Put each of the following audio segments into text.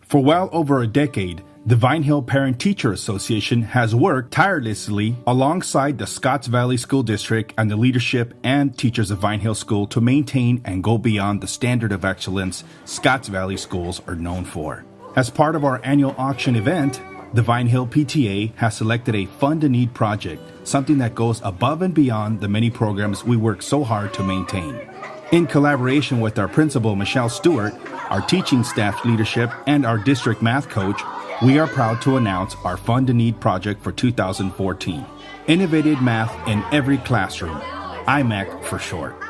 For well over a decade, the Vine Hill Parent-Teacher Association has worked tirelessly alongside the Scotts Valley School District and the leadership and teachers of Vine Hill School to maintain and go beyond the standard of excellence Scotts Valley schools are known for. As part of our annual auction event, the Vine Hill PTA has selected a Fund a Need project, something that goes above and beyond the many programs we work so hard to maintain. In collaboration with our Principal Michelle Stewart, our teaching staff leadership, and our district math coach, we are proud to announce our Fund a Need project for 2014. Innovative Math in Every Classroom, IMEC for short.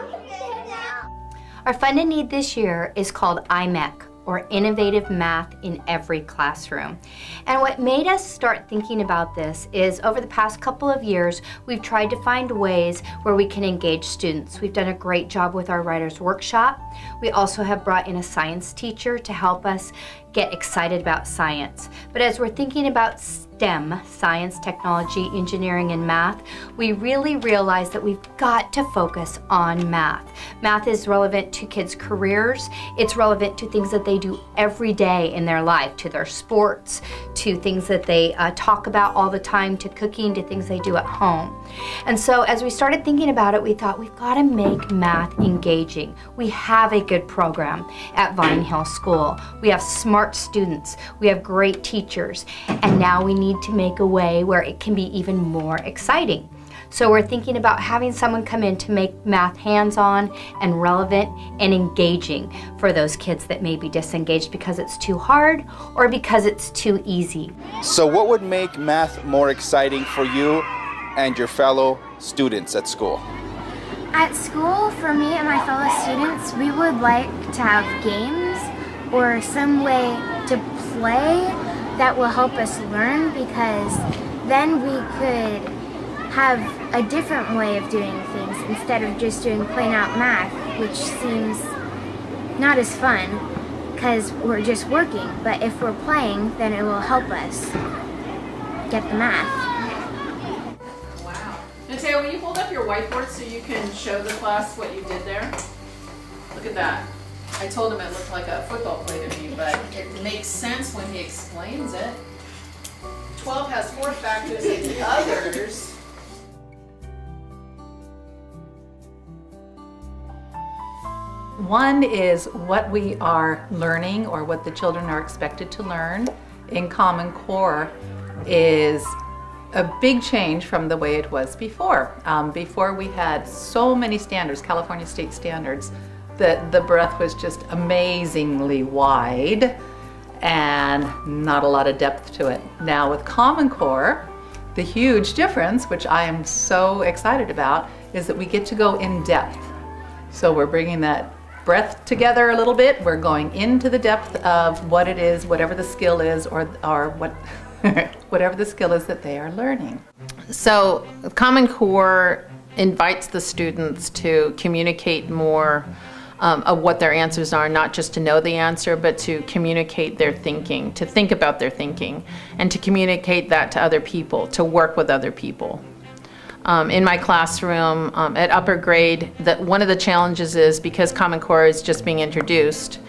Our Fund a Need this year is called IMEC, or Innovative Math in Every Classroom. And what made us start thinking about this is over the past couple of years, we've tried to find ways where we can engage students. We've done a great job with our Writers Workshop. We also have brought in a science teacher to help us get excited about science. But as we're thinking about STEM, science, technology, engineering, and math, we really realize that we've got to focus on math. Math is relevant to kids' careers. It's relevant to things that they do every day in their life, to their sports, to things that they talk about all the time, to cooking, to things they do at home. And so as we started thinking about it, we thought we've got to make math engaging. We have a good program at Vine Hill School. We have smart students. We have great teachers. And now we need to make a way where it can be even more exciting. So we're thinking about having someone come in to make math hands-on and relevant and engaging for those kids that may be disengaged because it's too hard or because it's too easy. So what would make math more exciting for you and your fellow students at school? At school, for me and my fellow students, we would like to have games or some way to play that will help us learn, because then we could have a different way of doing things instead of just doing plain out math, which seems not as fun because we're just working. But if we're playing, then it will help us get the math. Wow. Mateo, will you hold up your whiteboard so you can show the class what you did there? Look at that. I told him it looked like a football play to me, but it makes sense when he explains it. 12 has 4 factors and the others. One is what we are learning, or what the children are expected to learn in Common Core is a big change from the way it was before. Before we had so many standards, California state standards, that the breadth was just amazingly wide and not a lot of depth to it. Now with Common Core, the huge difference, which I am so excited about, is that we get to go in depth. So we're bringing that breadth together a little bit. We're going into the depth of what it is, whatever the skill is, or what whatever the skill is that they are learning. So Common Core invites the students to communicate more of what their answers are, not just to know the answer, but to communicate their thinking, to think about their thinking, and to communicate that to other people, to work with other people. In my classroom at upper grade, one of the challenges is, because Common Core is just being introduced,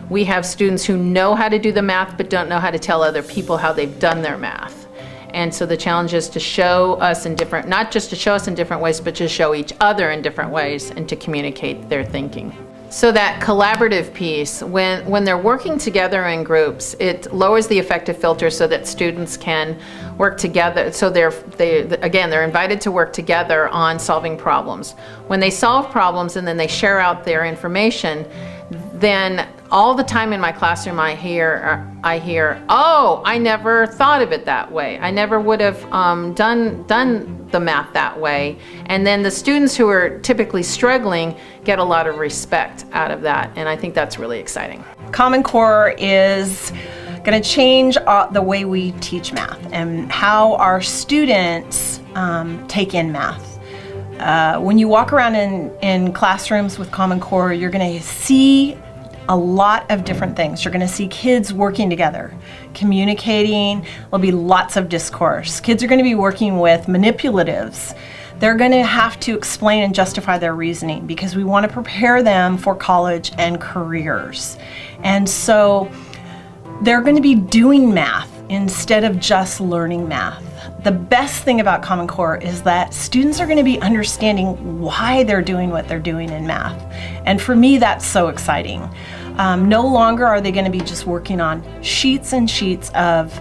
we have students who know how to do the math but don't know how to tell other people how they've done their math. And so the challenge is to show us in different, not just to show us in different ways, but to show each other in different ways and to communicate their thinking. So that collaborative piece, when they're working together in groups, it lowers the affective filter so that students can work together. So they're invited to work together on solving problems. When they solve problems and then they share out their information, then all the time in my classroom I hear, oh, I never thought of it that way. I never would have done the math that way. And then the students who are typically struggling get a lot of respect out of that. And I think that's really exciting. Common Core is going to change the way we teach math and how our students take in math. When you walk around in classrooms with Common Core, you're going to see a lot of different things. You're going to see kids working together, communicating. There'll be lots of discourse. Kids are going to be working with manipulatives. They're going to have to explain and justify their reasoning because we want to prepare them for college and careers. And so they're going to be doing math instead of just learning math. The best thing about Common Core is that students are going to be understanding why they're doing what they're doing in math. And for me, that's so exciting. No longer are they going to be just working on sheets and sheets of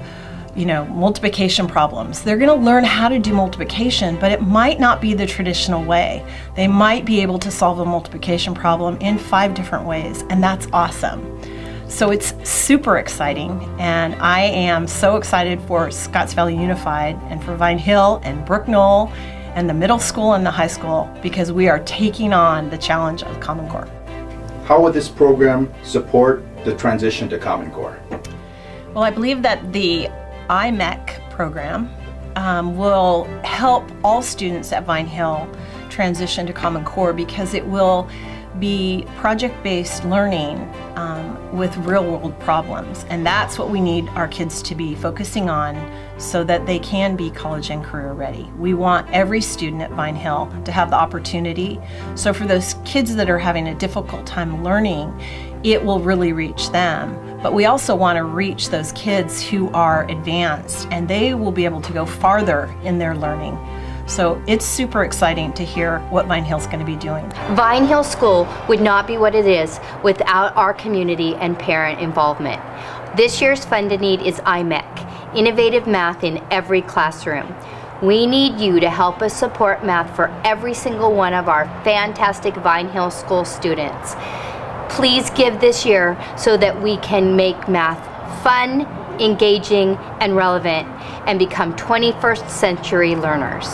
multiplication problems. They're going to learn how to do multiplication, but it might not be the traditional way. They might be able to solve a multiplication problem in 5 different ways, and that's awesome. So it's super exciting, and I am so excited for Scotts Valley Unified and for Vine Hill and Brook Knoll and the middle school and the high school, because we are taking on the challenge of Common Core. How will this program support the transition to Common Core? Well, I believe that the IMEC program will help all students at Vine Hill transition to Common Core, because it will be project-based learning with real-world problems, and that's what we need our kids to be focusing on so that they can be college and career ready. We want every student at Vine Hill to have the opportunity. So for those kids that are having a difficult time learning, it will really reach them. But we also want to reach those kids who are advanced, and they will be able to go farther in their learning. So it's super exciting to hear what Vine Hill's going to be doing. Vine Hill School would not be what it is without our community and parent involvement. This year's funded need is IMEC, Innovative Math in Every Classroom. We need you to help us support math for every single one of our fantastic Vine Hill School students. Please give this year so that we can make math fun, engaging, and relevant, and become 21st century learners.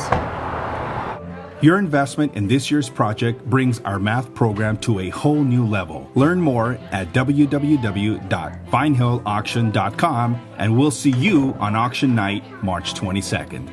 Your investment in this year's project brings our math program to a whole new level. Learn more at www.vinehillauction.com, and we'll see you on auction night, March 22nd.